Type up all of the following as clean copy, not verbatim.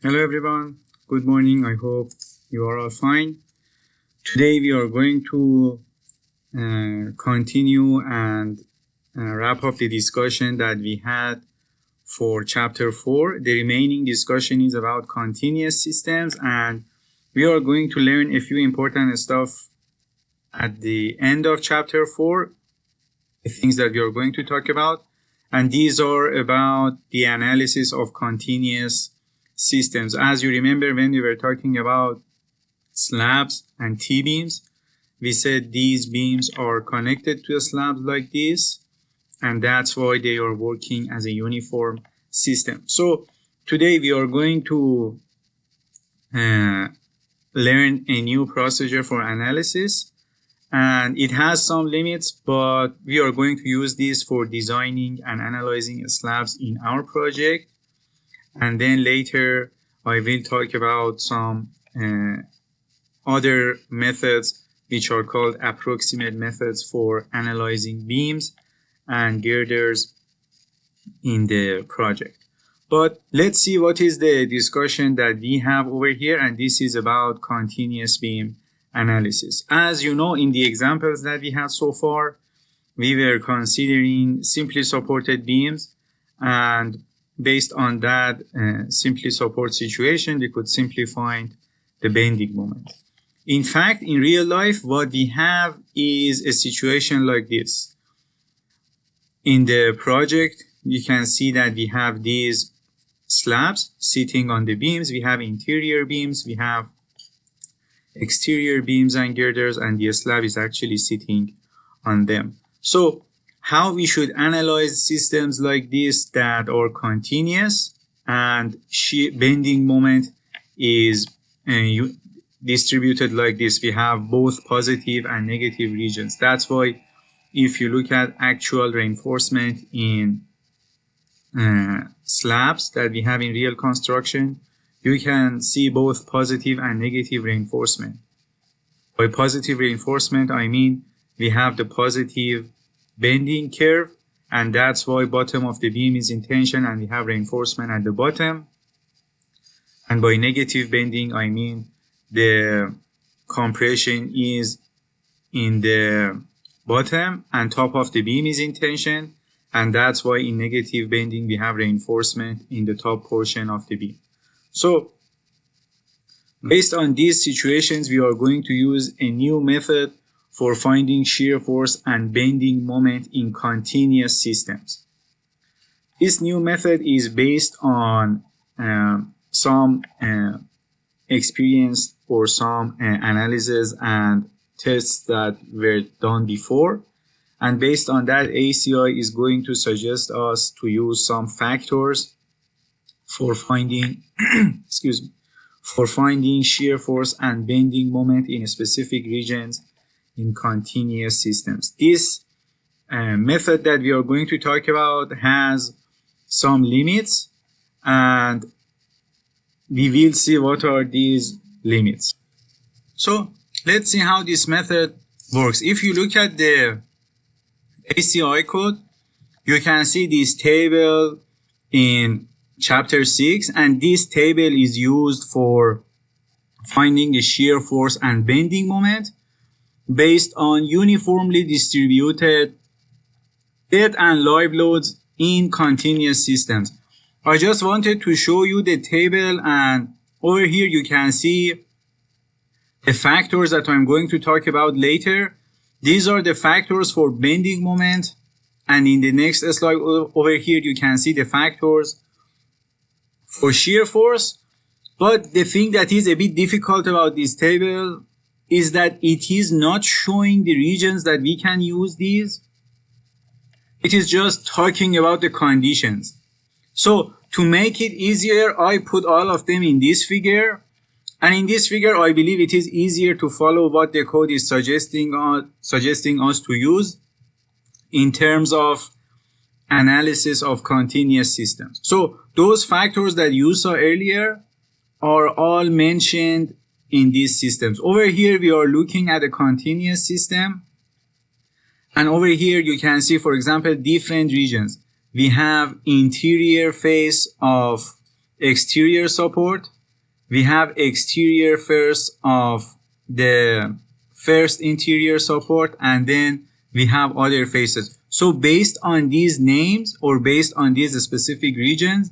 Hello everyone, good morning. I hope you are all fine. Today we are going to continue and wrap up the discussion that we had for chapter 4. The remaining discussion is about continuous systems, and we are going to learn a few important stuff at the end of chapter 4, the things that we are going to talk about, and these are about the analysis of continuous systems. As you remember, when we were talking about slabs and T-beams, we said these beams are connected to a slab like this, and that's why they are working as a uniform system. So today we are going to learn a new procedure for analysis, and it has some limits, but we are going to use this for designing and analyzing slabs in our project. And then later I will talk about some other methods which are called approximate methods for analyzing beams and girders in the project. But let's see what is the discussion that we have over here, and this is about continuous beam analysis. As you know, in the examples that we had so far, we were considering simply supported beams, and based on that simply support situation, we could simply find the bending moment. In fact, in real life, what we have is a situation like this. In the project, you can see that we have these slabs sitting on the beams. We have interior beams, we have exterior beams and girders, and the slab is actually sitting on them. So how we should analyze systems like this that are continuous and bending moment is distributed like this. We have both positive and negative regions. That's why if you look at actual reinforcement in slabs that we have in real construction, you can see both positive and negative reinforcement. By positive reinforcement, I mean we have the positive bending curve, and that's why bottom of the beam is in tension and we have reinforcement at the bottom. And by negative bending, I mean the compression is in the bottom and top of the beam is in tension, and that's why in negative bending we have reinforcement in the top portion of the beam. So based on these situations, we are going to use a new method for finding shear force and bending moment in continuous systems. This new method is based on some experience or some analysis and tests that were done before. And based on that, ACI is going to suggest us to use some factors for finding for finding shear force and bending moment in specific regions in continuous systems. This method that we are going to talk about has some limits, and we will see what are these limits. So let's see how this method works. If you look at the ACI code, you can see this table in chapter 6, and this table is used for finding the shear force and bending moment based on uniformly distributed dead and live loads in continuous systems. I just wanted to show you the table, and over here you can see the factors that I'm going to talk about later. These are the factors for bending moment, and in the next slide over here you can see the factors for shear force. But the thing that is a bit difficult about this table is that it is not showing the regions that we can use these. It is just talking about the conditions. So to make it easier, I put all of them in this figure. And in this figure, I believe it is easier to follow what the code is suggesting us to use in terms of analysis of continuous systems. So those factors that you saw earlier are all mentioned in these systems. Over here, we are looking at a continuous system. And over here, you can see, for example, different regions. We have interior face of exterior support. We have exterior first of the first interior support, and then we have other faces. So based on these names or based on these specific regions,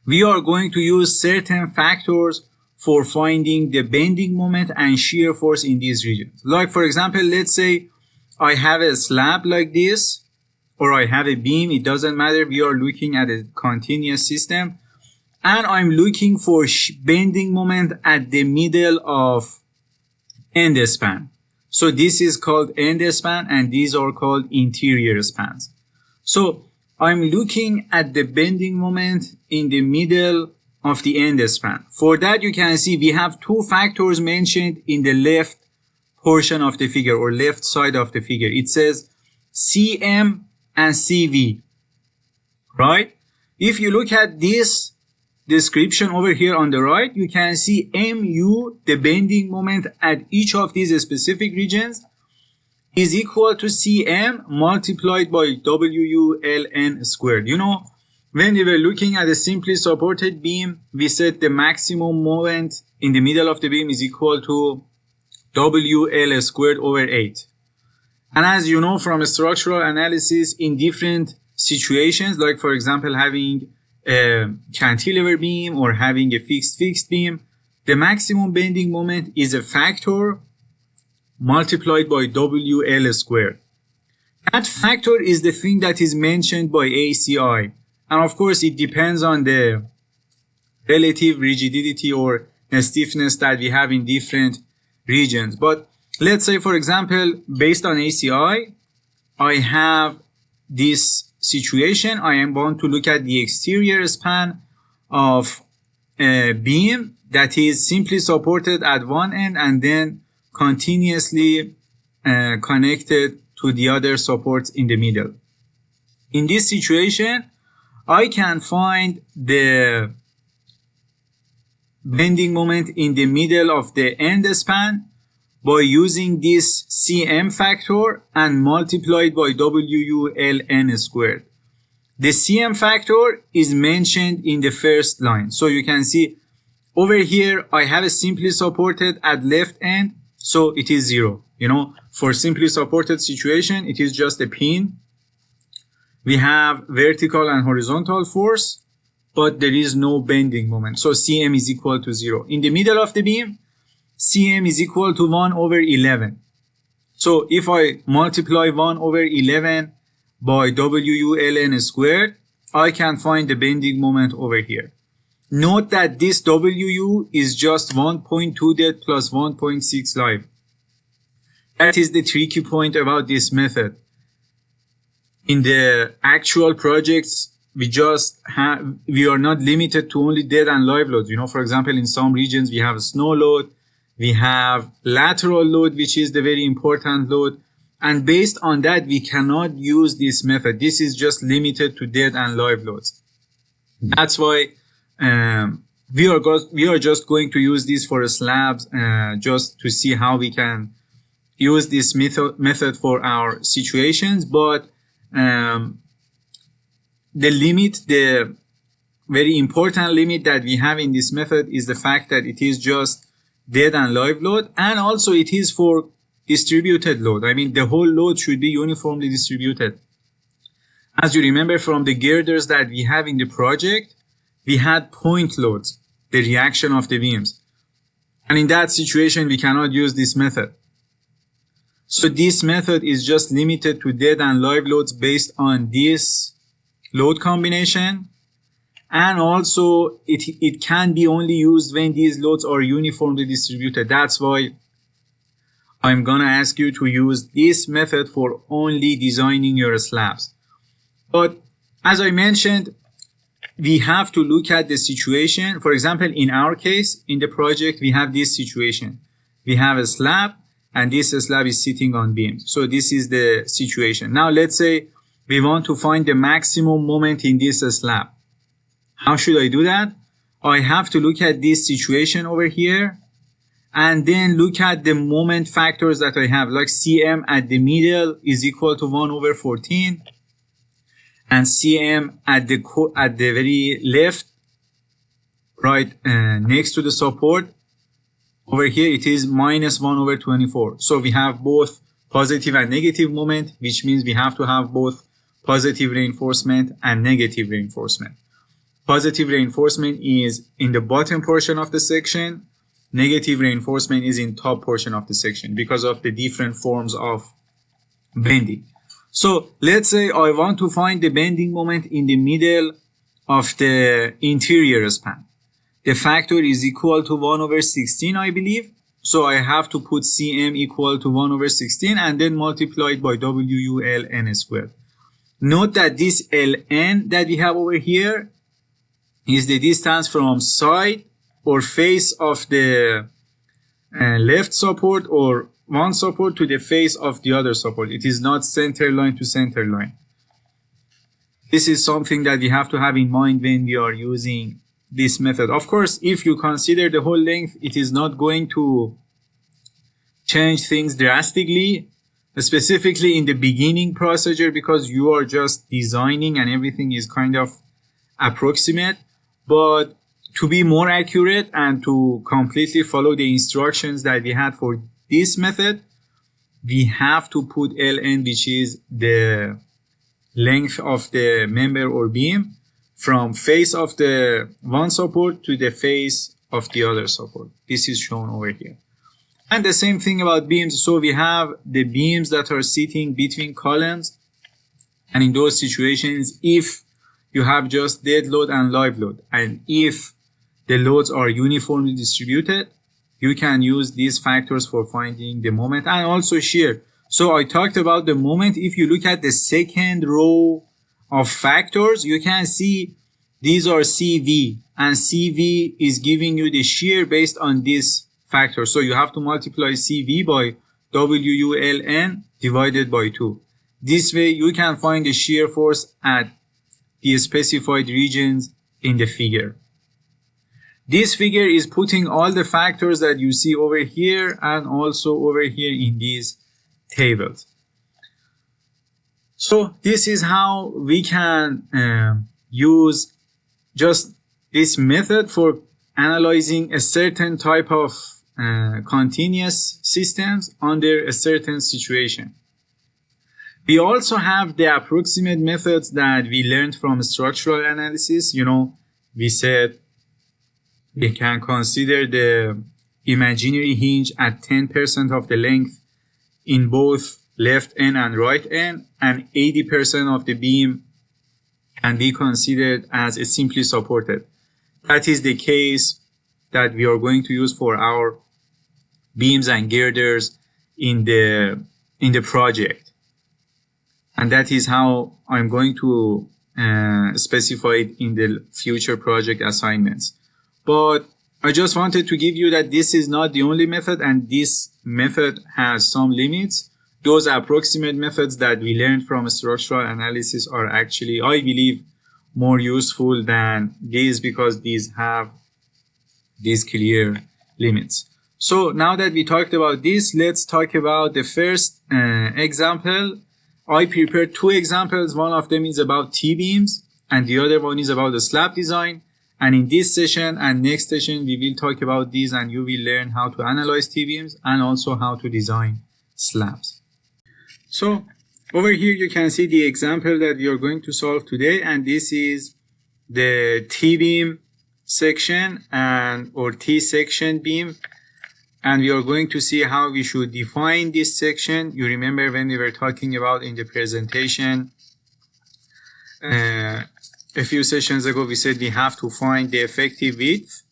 we are going to use certain factors for finding the bending moment and shear force in these regions. Like for example, let's say I have a slab like this, or I have a beam, it doesn't matter. We are looking at a continuous system, and I'm looking for bending moment at the middle of end span. So this is called end span, and these are called interior spans. So I'm looking at the bending moment in the middle of the end span. For that, you can see we have two factors mentioned in the left portion of the figure, or left side of the figure. It says CM and CV, right? If you look at this description over here on the right, you can see MU, the bending moment at each of these specific regions, is equal to CM multiplied by WULN squared. You know, when we were looking at a simply supported beam, we said the maximum moment in the middle of the beam is equal to WL squared over 8. And as you know from structural analysis, in different situations, like for example having a cantilever beam or having a fixed beam, the maximum bending moment is a factor multiplied by WL squared. That factor is the thing that is mentioned by ACI. And of course, it depends on the relative rigidity or stiffness that we have in different regions. But let's say, for example, based on ACI, I have this situation. I am going to look at the exterior span of a beam that is simply supported at one end and then continuously connected to the other supports in the middle. In this situation, I can find the bending moment in the middle of the end span by using this CM factor and multiplied by WULN squared. The CM factor is mentioned in the first line. So you can see over here, I have a simply supported at left end, so it is 0. You know, for simply supported situation, it is just a pin. We have vertical and horizontal force, but there is no bending moment. So CM is equal to 0. In the middle of the beam, CM is equal to 1 over 11. So if I multiply 1 over 11 by WULN squared, I can find the bending moment over here. Note that this WU is just 1.2 dead plus 1.6 live. That is the tricky point about this method. In the actual projects, we are not limited to only dead and live loads. You know, for example, in some regions, we have a snow load, we have lateral load, which is the very important load. And based on that, we cannot use this method. This is just limited to dead and live loads. That's why we are just going to use this for slabs, just to see how we can use this method for our situations. But the very important limit that we have in this method is the fact that it is just dead and live load, and also it is for distributed load. I mean, the whole load should be uniformly distributed. As you remember from the girders that we have in the project, we had point loads, the reaction of the beams. And in that situation, we cannot use this method. So this method is just limited to dead and live loads based on this load combination. And also it can be only used when these loads are uniformly distributed. That's why I'm gonna ask you to use this method for only designing your slabs. But as I mentioned, we have to look at the situation. For example, in our case, in the project, we have this situation. We have a slab, and this slab is sitting on beams. So this is the situation. Now let's say we want to find the maximum moment in this slab. How should I do that? I have to look at this situation over here and then look at the moment factors that I have, like CM at the middle is equal to 1 over 14, and CM at the very left right next to the support. Over here it is -1/24. So we have both positive and negative moment, which means we have to have both positive reinforcement and negative reinforcement. Positive reinforcement is in the bottom portion of the section. Negative reinforcement is in top portion of the section because of the different forms of bending. So let's say I want to find the bending moment in the middle of the interior span. The factor is equal to 1/16, I believe. So I have to put Cm equal to 1/16 and then multiply it by WULN squared. Note that this Ln that we have over here is the distance from side or face of the left support or one support to the face of the other support. It is not center line to center line. This is something that we have to have in mind when we are using this method. Of course, if you consider the whole length, it is not going to change things drastically, specifically in the beginning procedure, because you are just designing and everything is kind of approximate. But to be more accurate and to completely follow the instructions that we had for this method, we have to put Ln, which is the length of the member or beam, from face of the one support to the face of the other support. This is shown over here. And the same thing about beams. So we have the beams that are sitting between columns. And in those situations, if you have just dead load and live load, and if the loads are uniformly distributed, you can use these factors for finding the moment and also shear. So I talked about the moment. If you look at the second row of factors, you can see these are CV, and CV is giving you the shear based on this factor. So you have to multiply CV by WULN divided by 2. This way you can find the shear force at the specified regions in the figure. This figure is putting all the factors that you see over here and also over here in these tables. So this is how we can use just this method for analyzing a certain type of continuous systems under a certain situation. We also have the approximate methods that we learned from structural analysis. We said we can consider the imaginary hinge at 10% of the length in both left end and right end, and 80% of the beam can be considered as simply supported. That is the case that we are going to use for our beams and girders in the project. And that is how I'm going to specify it in the future project assignments. But I just wanted to give you that this is not the only method, and this method has some limits. Those approximate methods that we learned from structural analysis are actually, I believe, more useful than these because these have these clear limits. So now that we talked about this, let's talk about the first example. I prepared two examples. One of them is about T-beams and the other one is about the slab design. And in this session and next session, we will talk about these and you will learn how to analyze T-beams and also how to design slabs. So over here, you can see the example that we are going to solve today. And this is the T-beam section or T-section beam. And we are going to see how we should define this section. You remember when we were talking about in the presentation a few sessions ago, we said we have to find the effective width.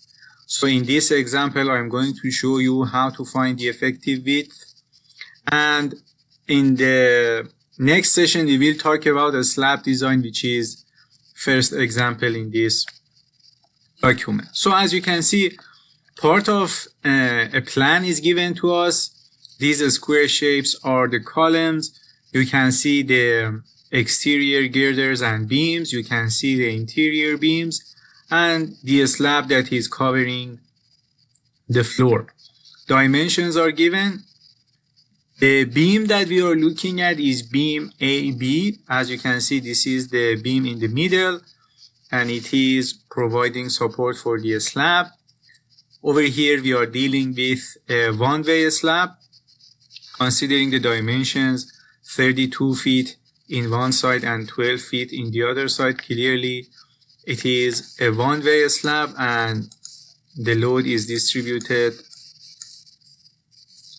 So in this example, I'm going to show you how to find the effective width. And in the next session, we will talk about a slab design, which is first example in this document. So as you can see, part of a plan is given to us. These square shapes are the columns. You can see the exterior girders and beams. You can see the interior beams and the slab that is covering the floor. Dimensions are given. The beam that we are looking at is beam AB. As you can see, this is the beam in the middle. and it is providing support for the slab. Over here we are dealing with a one-way slab, considering the dimensions 32 feet in one side and 12 feet in the other side. Clearly it is a one-way slab and the load is distributed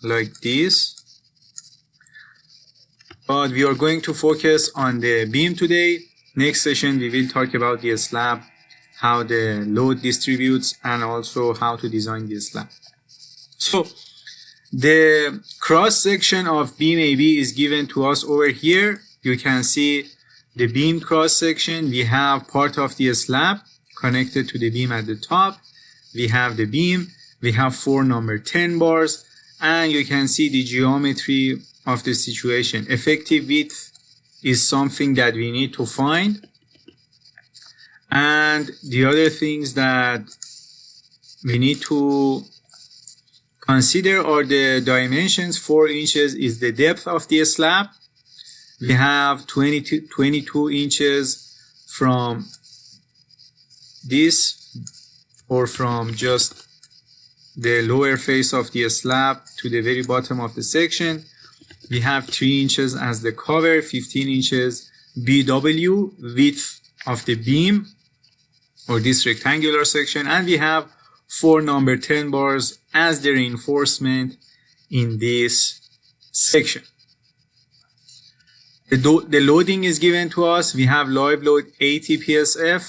like this. But we are going to focus on the beam today. Next session we will talk about the slab, how the load distributes, and also how to design the slab. So the cross section of beam AB is given to us over here. You can see the beam cross section. We have part of the slab connected to the beam at the top. We have the beam. We have 4 number 10 bars, and you can see the geometry of the situation. Effective width is something that we need to find, and the other things that we need to consider are the dimensions. 4 inches is the depth of the slab. We have 22 inches from this, or from just the lower face of the slab to the very bottom of the section. We have 3 inches as the cover, 15 inches BW, width of the beam or this rectangular section, and we have 4 number 10 bars as the reinforcement in this section. The loading is given to us. We have live load 80 PSF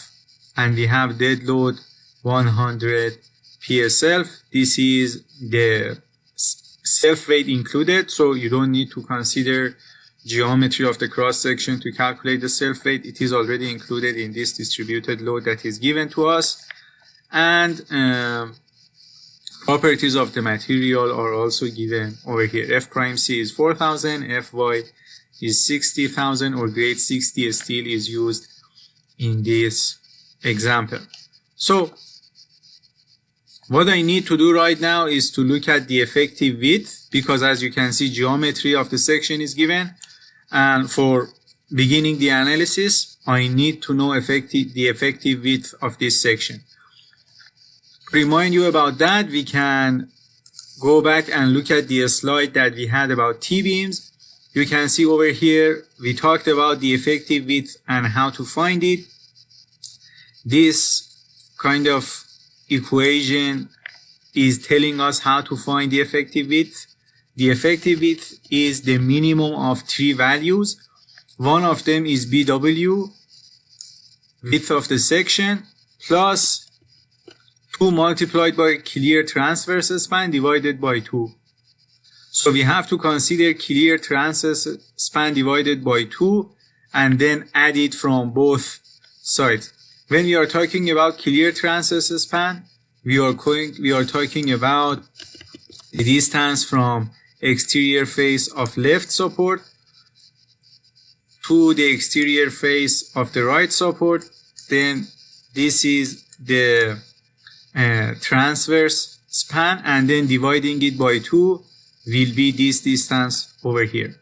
and we have dead load 100 PSF. This is the self-weight included, so you don't need to consider geometry of the cross section to calculate the self-weight. It is already included in this distributed load that is given to us. And properties of the material are also given over here. F prime C is 4000, Fy is 60,000, or grade 60 steel is used in this example. So what I need to do right now is to look at the effective width, because as you can see, geometry of the section is given, and for beginning the analysis I need to know the effective width of this section. To remind you about that, we can go back and look at the slide that we had about T-beams. You can see over here we talked about the effective width and how to find it. This kind of equation is telling us how to find the effective width. The effective width is the minimum of 3 values. One of them is BW, width of the section, plus 2 multiplied by clear transverse span divided by 2. So we have to consider clear transverse span divided by 2 and then add it from both sides. When we are talking about clear transverse span, we are talking about the distance from exterior face of left support to the exterior face of the right support. Then this is the transverse span, and then dividing it by 2 will be this distance over here.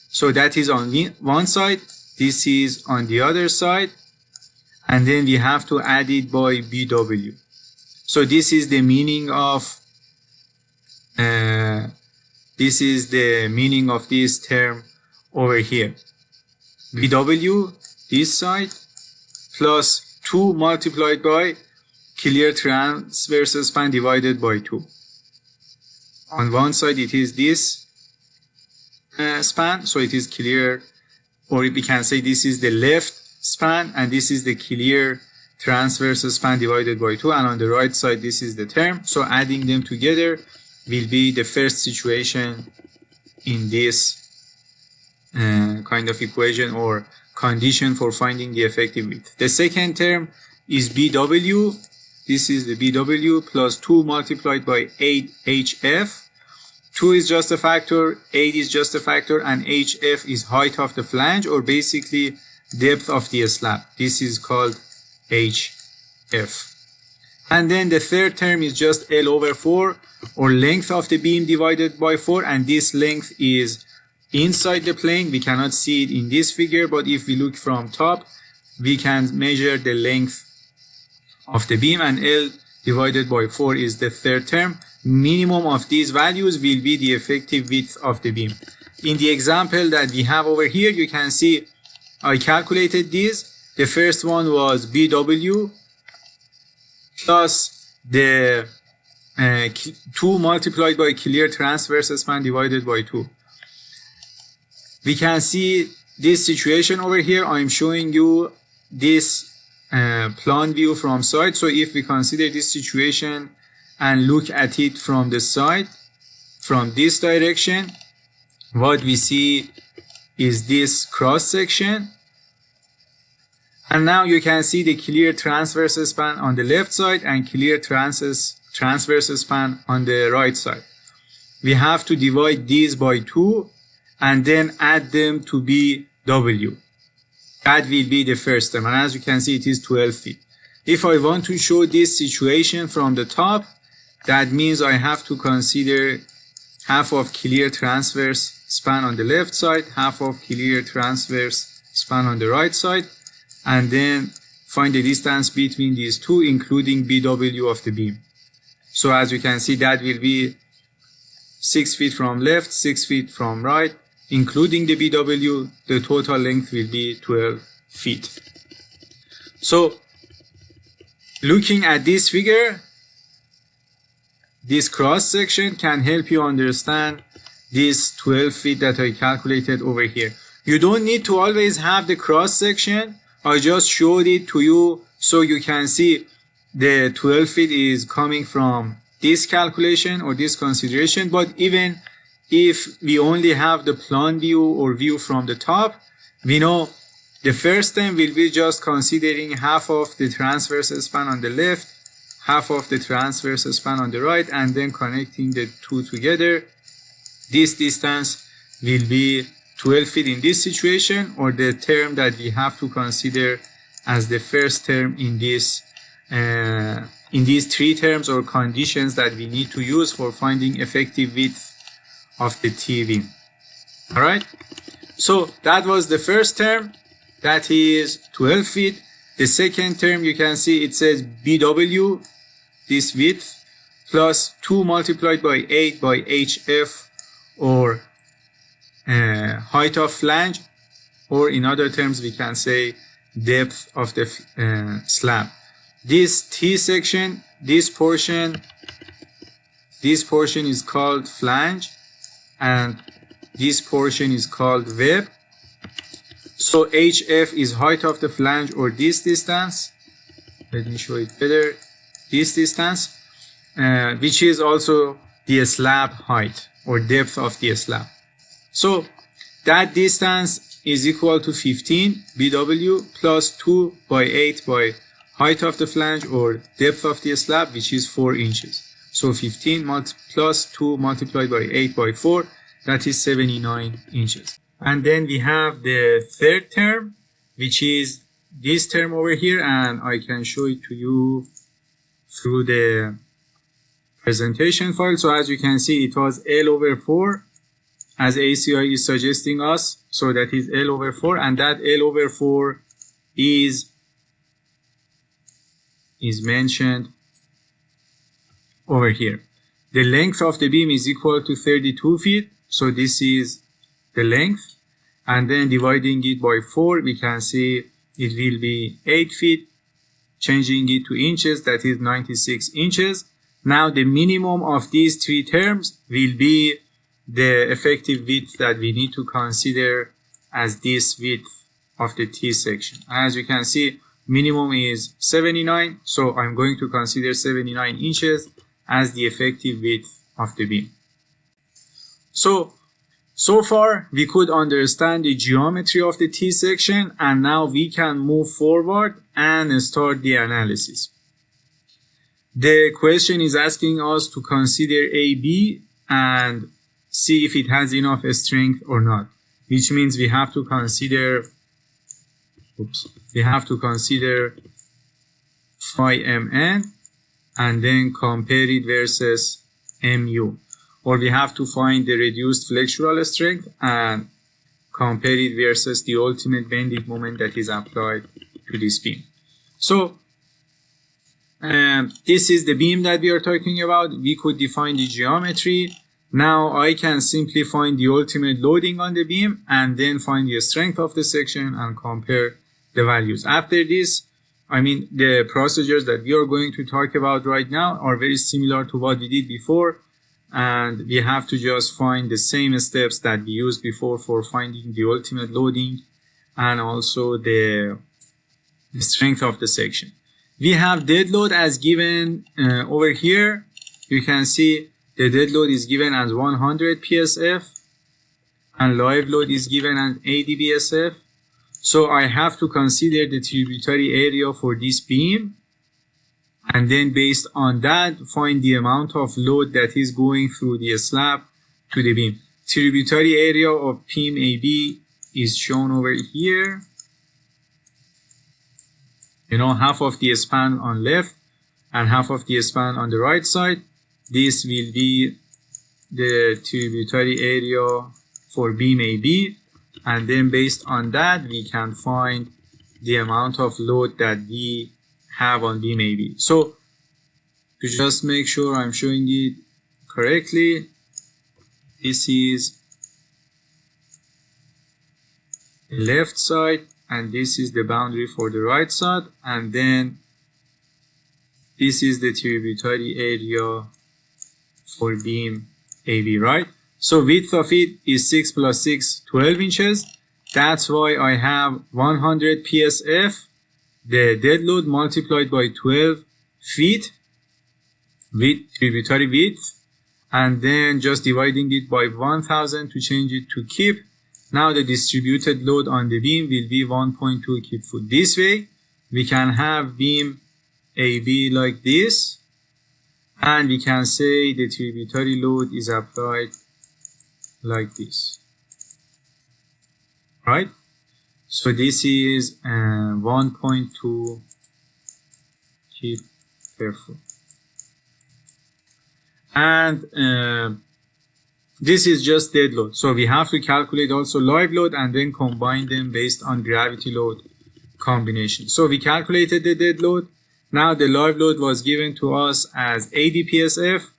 So that is on one side, this is on the other side, and then we have to add it by BW. So this is the meaning of this term over here. BW this side plus 2 multiplied by clear transverse span divided by 2. On one side it is this span, so it is clear, or we can say this is the left span and this is the clear transverse span divided by 2, and on the right side this is the term. So adding them together will be the first situation in this kind of equation or condition for finding the effective width. The second term is BW. This is the BW plus 2 multiplied by 8 HF. 2 is just a factor, 8 is just a factor, and HF is height of the flange, or basically depth of the slab. This is called HF. And then the third term is just L over 4, or length of the beam divided by 4, and this length is inside the plane. We cannot see it in this figure, but if we look from top, we can measure the length of the beam, and L divided by 4 is the third term. Minimum of these values will be the effective width of the beam. In the example that we have over here, you can see I calculated these. The first one was BW plus the 2 multiplied by clear transverse span divided by 2. We can see this situation over here. I'm showing you this plan view from side. So if we consider this situation and look at it from the side, from this direction, what we see is this cross section. And now you can see the clear transverse span on the left side and clear transverse span on the right side. We have to divide these by 2 and then add them to BW. That will be the first term, and as you can see, it is 12 feet. If I want to show this situation from the top, that means I have to consider half of clear transverse span on the left side, half of clear transverse span on the right side, and then find the distance between these two, including BW of the beam. So as you can see, that will be 6 feet from left, 6 feet from right, including the BW. The total length will be 12 feet. So looking at this figure, this cross section can help you understand this 12 feet that I calculated over here. You don't need to always have the cross section. I just showed it to you so you can see the 12 feet is coming from this calculation or this consideration. But even if we only have the plan view or view from the top, we know the first term will be just considering half of the transverse span on the left, half of the transverse span on the right, and then connecting the two together. This distance will be 12 feet in this situation, or the term that we have to consider as the first term in this in these three terms or conditions that we need to use for finding effective width of the T-beam. All right, so that was the first term, that is 12 feet. The second term, you can see it says BW, this width, plus 2 multiplied by 8 by HF, or height of flange, or in other terms we can say depth of the slab. This T section, this portion is called flange, and this portion is called web. So HF is height of the flange, or this distance. Let me show it better. This distance, which is also the slab height or depth of the slab. So that distance is equal to 15 BW plus 2 by 8 by height of the flange or depth of the slab, which is 4 inches. So 15 plus 2 multiplied by 8 by 4, that is 79 inches. And then we have the third term, which is this term over here, and I can show it to you through the presentation file. So as you can see, it was L over 4 as ACI is suggesting us. So that is L over 4, and that L over 4 is mentioned over here. The length of the beam is equal to 32 feet. So this is the length. And then dividing it by 4, we can see it will be 8 feet. Changing it to inches, that is 96 inches. Now the minimum of these three terms will be the effective width that we need to consider as this width of the T section. As you can see, minimum is 79, so I'm going to consider 79 inches as the effective width of the beam. So far we could understand the geometry of the T section, and now we can move forward and start the analysis. The question is asking us to consider AB and see if it has enough strength or not, which means we have to consider phi mn and then compare it versus mu, or we have to find the reduced flexural strength and compare it versus the ultimate bending moment that is applied to this beam. So This is the beam that we are talking about. We could define the geometry. Now I can simply find the ultimate loading on the beam and then find the strength of the section and compare the values. After this, the procedures that we are going to talk about right now are very similar to what we did before, and we have to just find the same steps that we used before for finding the ultimate loading and also the strength of the section. We have dead load as given over here. You can see the dead load is given as 100 psf and live load is given as 80 psf. So I have to consider the tributary area for this beam, and then based on that find the amount of load that is going through the slab to the beam. Tributary area of beam AB is shown over here. Half of the span on left and half of the span on the right side. This will be the tributary area for beam AB, and then based on that we can find the amount of load that we have on beam AB. So to just make sure I'm showing it correctly, this is the left side and this is the boundary for the right side, and then this is the tributary area for beam AB, right? So width of it is 6 plus 6, 12 inches. That's why I have 100 psf, the dead load multiplied by 12 feet with tributary width, and then just dividing it by 1000 to change it to kip. Now the distributed load on the beam will be 1.2 kip foot. This way we can have beam AB like this, and we can say the tributary load is applied like this, right? So this is 1.2 kip per foot, and this is just dead load. So we have to calculate also live load and then combine them based on gravity load combination. So we calculated the dead load. Now the live load was given to us as 80 psf,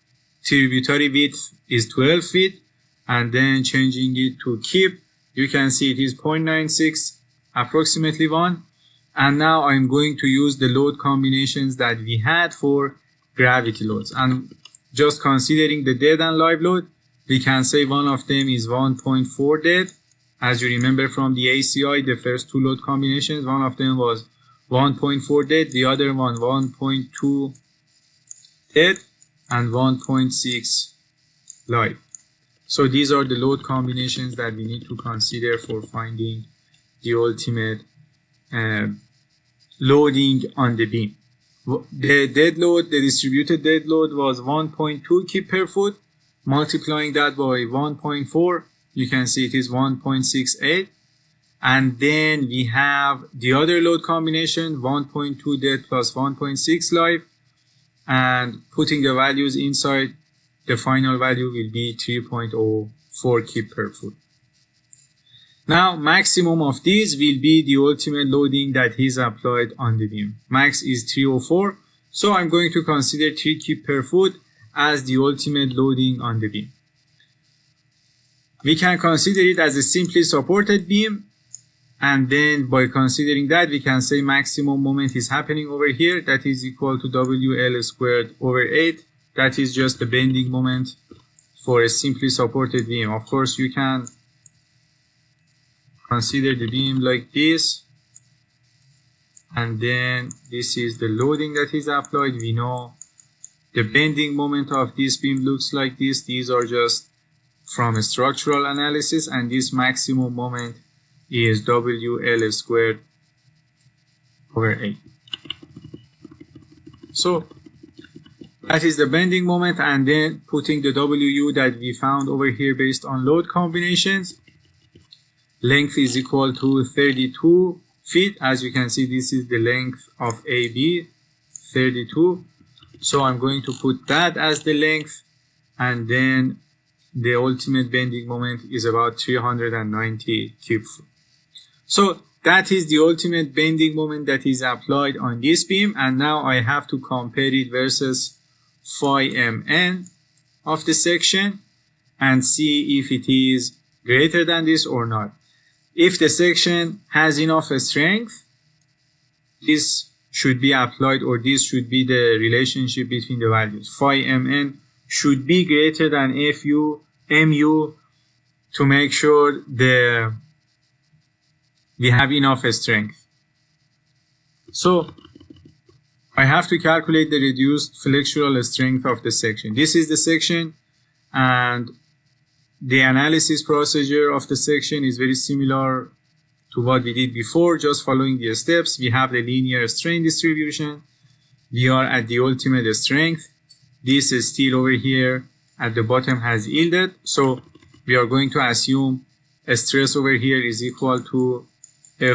tributary width is 12 feet, and then changing it to kip, you can see it is 0.96, approximately 1. And now I'm going to use the load combinations that we had for gravity loads. And just considering the dead and live load, we can say one of them is 1.4 dead. As you remember from the ACI, the first two load combinations, one of them was 1.4 dead, the other one 1.2 dead, and 1.6 live. So these are the load combinations that we need to consider for finding the ultimate loading on the beam. The dead load, the distributed dead load was 1.2 kip per foot. Multiplying that by 1.4, you can see it is 1.68. And then we have the other load combination, 1.2 dead plus 1.6 live. And putting the values inside, the final value will be 3.04 kip per foot. Now, maximum of these will be the ultimate loading that is applied on the beam. Max is 304. So I'm going to consider 3 kip per foot as the ultimate loading on the beam. We can consider it as a simply supported beam, and then by considering that we can say maximum moment is happening over here, that is equal to WL squared over 8. That is just the bending moment for a simply supported beam. Of course you can consider the beam like this, and then this is the loading that is applied. We know the bending moment of this beam looks like this. These are just from a structural analysis, and this maximum moment is WL squared over 8. So that is the bending moment, and then putting the WU that we found over here based on load combinations. Length is equal to 32 feet. As you can see, this is the length of AB, 32. So I'm going to put that as the length, and then the ultimate bending moment is about 390 kip foot. So that is the ultimate bending moment that is applied on this beam, and now I have to compare it versus phi mn of the section and see if it is greater than this or not. If the section has enough strength, this should be applied, or this should be the relationship between the values. Phi mn should be greater than fu mu to make sure we have enough strength. So I have to calculate the reduced flexural strength of the section. This is the section, and the analysis procedure of the section is very similar to what we did before, just following the steps. We have the linear strain distribution. We are at the ultimate strength. This steel over here at the bottom has yielded. So we are going to assume a stress over here is equal to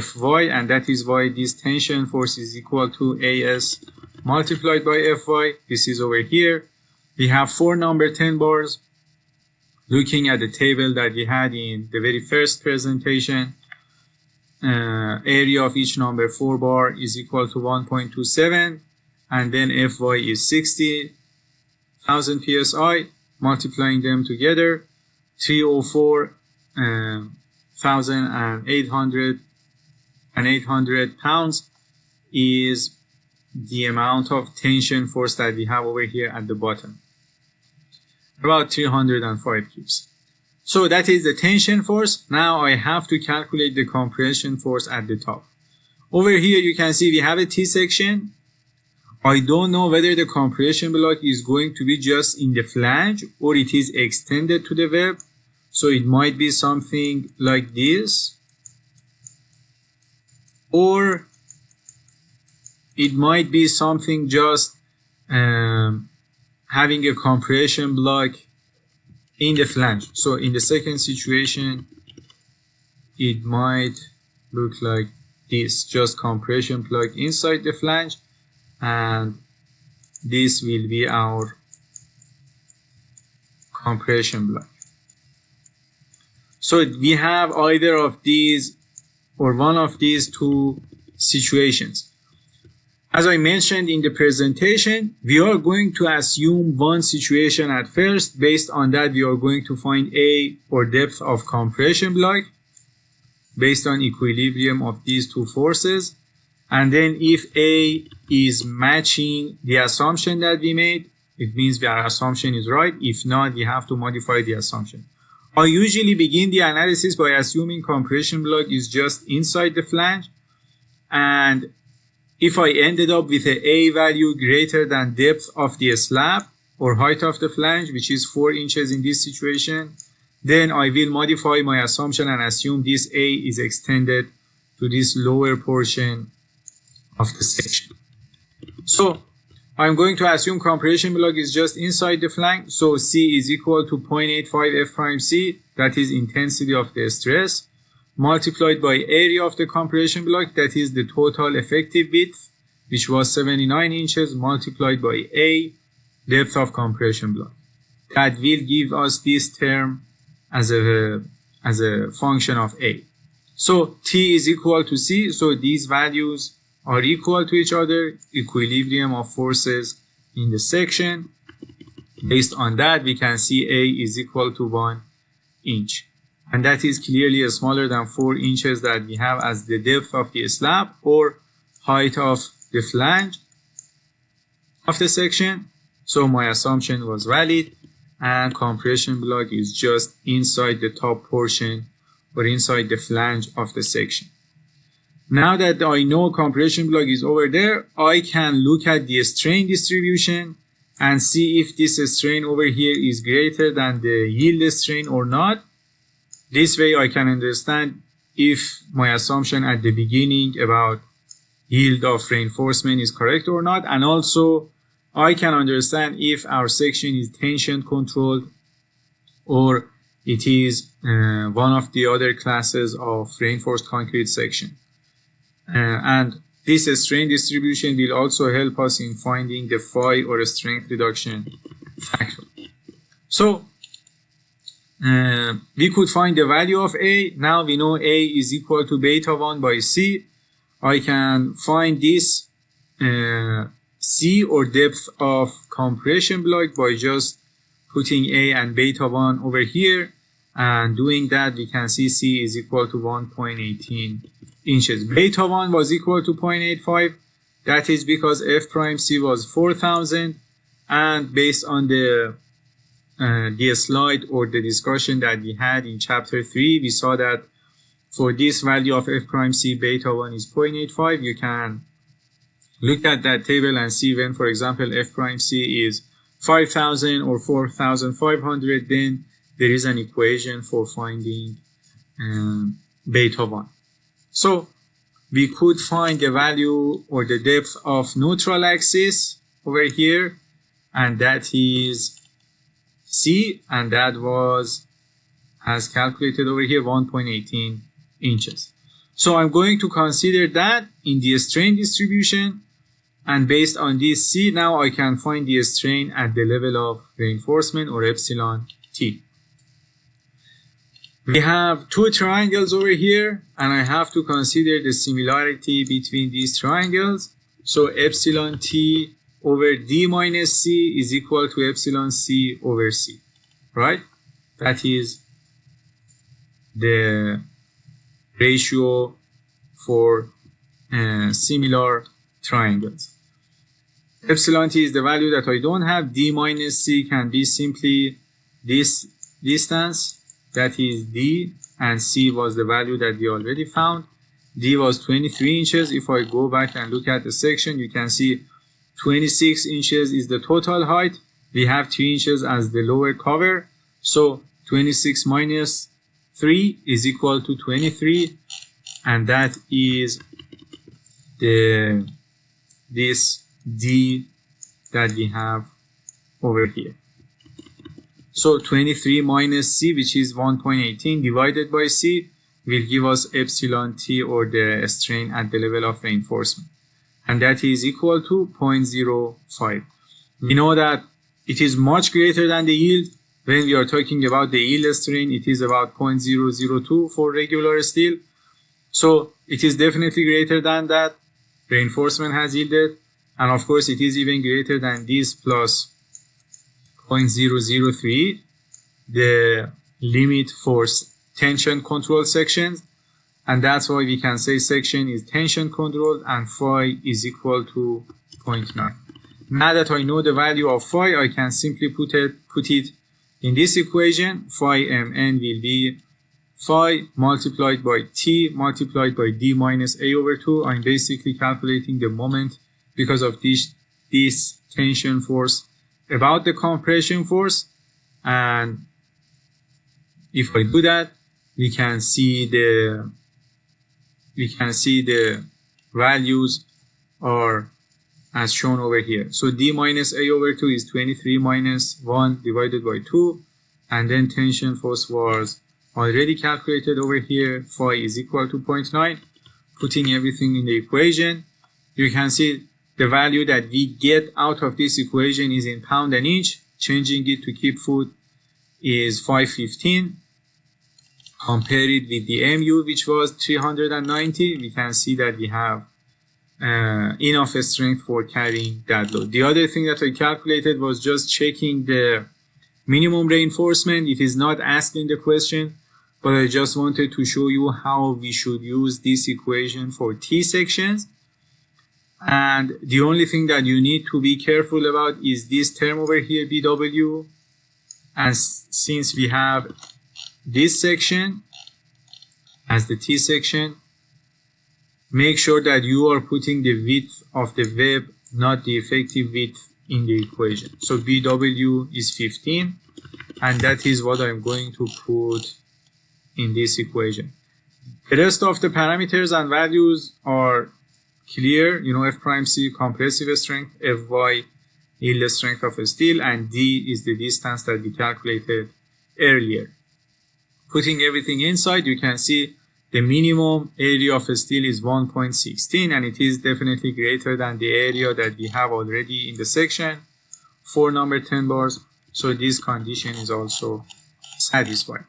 Fy, and that is why this tension force is equal to As multiplied by Fy. This is over here. We have 4 number 10 bars. Looking at the table that we had in the very first presentation, area of each number 4 bar is equal to 1.27, and then Fy is 60,000 psi. Multiplying them together, 304,800 pounds is the amount of tension force that we have over here at the bottom, about 305 kips. So that is the tension force. Now I have to calculate the compression force at the top. Over here you can see we have a T section. I don't know whether the compression block is going to be just in the flange or it is extended to the web. So it might be something like this, or it might be something just having a compression block in the flange. So in the second situation, it might look like this, just compression block inside the flange, and this will be our compression block. So we have either of these or one of these two situations. As I mentioned in the presentation, we are going to assume one situation at first. Based on that, we are going to find A, or depth of compression block, based on equilibrium of these two forces. And then if A is matching the assumption that we made, it means our assumption is right. If not, we have to modify the assumption. I usually begin the analysis by assuming compression block is just inside the flange, and if I ended up with an A value greater than depth of the slab or height of the flange, which is 4 inches in this situation, then I will modify my assumption and assume this A is extended to this lower portion of the section. So I'm going to assume compression block is just inside the flange. So C is equal to 0.85 F prime C, that is intensity of the stress, multiplied by area of the compression block, that is the total effective width, which was 79 inches, multiplied by A, depth of compression block. That will give us this term as a function of A. So T is equal to C, so these values are equal to each other, equilibrium of forces in the section. Based on that, we can see A is equal to 1 inch. And that is clearly smaller than 4 inches that we have as the depth of the slab or height of the flange of the section. So my assumption was valid, and compression block is just inside the top portion or inside the flange of the section. Now that I know compression block is over there, I can look at the strain distribution and see if this strain over here is greater than the yield strain or not. This way I can understand if my assumption at the beginning about yield of reinforcement is correct or not, and also I can understand if our section is tension controlled or it is one of the other classes of reinforced concrete section. And this strain distribution will also help us in finding the phi or strength reduction factor. So we could find the value of A. Now we know A is equal to beta 1 by C. I can find this C, or depth of compression block, by just putting A and beta 1 over here, and doing that we can see C is equal to 1.18 inches. Beta 1 was equal to 0.85. That is because F prime C was 4,000, and based on the slide or the discussion that we had in chapter 3, we saw that for this value of F prime C, beta 1 is 0.85. You can look at that table and see when, for example, F prime C is 5,000 or 4,500, then there is an equation for finding beta 1. So we could find the value or the depth of neutral axis over here, and that is C, and that was, as calculated over here, 1.18 inches. So I'm going to consider that in the strain distribution, and based on this C, now I can find the strain at the level of reinforcement, or epsilon T. We have two triangles over here, and I have to consider the similarity between these triangles. So epsilon T over D minus C is equal to epsilon C over C, right? That is the ratio for similar triangles. Epsilon T is the value that I don't have. D minus C can be simply this distance, that is D, and C was the value that we already found. D was 23 inches. If I go back and look at the section, you can see 26 inches is the total height. We have 3 inches as the lower cover. So 26 minus 3 is equal to 23, and that is this D that we have over here. So 23 minus C, which is 1.18, divided by C, will give us epsilon T, or the strain at the level of reinforcement. And that is equal to 0.05. We know that it is much greater than the yield. When we are talking about the yield strain, it is about 0.002 for regular steel. So it is definitely greater than that. Reinforcement has yielded. And of course, it is even greater than this plus 0.003, the limit for tension control sections. And that's why we can say section is tension controlled, and phi is equal to 0.9. Now that I know the value of phi, I can simply put it in this equation. Phi mn will be phi multiplied by T multiplied by D minus A over 2. I'm basically calculating the moment because of this tension force about the compression force. And if I do that, we can see the values are as shown over here. So D minus A over 2 is 23 minus 1 divided by 2, and then tension force was already calculated over here. Phi is equal to 0.9. Putting everything in the equation, you can see the value that we get out of this equation is in pound and inch. Changing it to keep foot is 515. Compare it with the MU, which was 390. We can see that we have enough strength for carrying that load. The other thing that I calculated was just checking the minimum reinforcement. It is not asking the question, but I just wanted to show you how we should use this equation for T sections. And the only thing that you need to be careful about is this term over here, BW. And since we have this section as the T section, make sure that you are putting the width of the web, not the effective width, in the equation. So BW is 15, and that is what I'm going to put in this equation. The rest of the parameters and values are clear. You know, F prime C compressive strength, Fy yield strength of steel, and D is the distance that we calculated earlier. Putting everything inside, you can see the minimum area of steel is 1.16, and it is definitely greater than the area that we have already in the section for number 10 bars. So this condition is also satisfied. satisfied.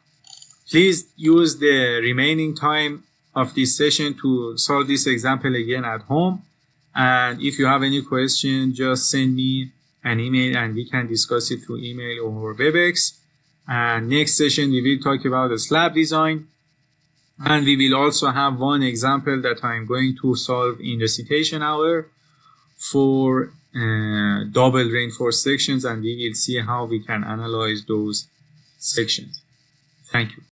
Please use the remaining time of this session to solve this example again at home. And if you have any question, just send me an email and we can discuss it through email or WebEx. And next session, we will talk about the slab design. And we will also have one example that I'm going to solve in recitation hour for double reinforced sections, and we will see how we can analyze those sections. Thank you.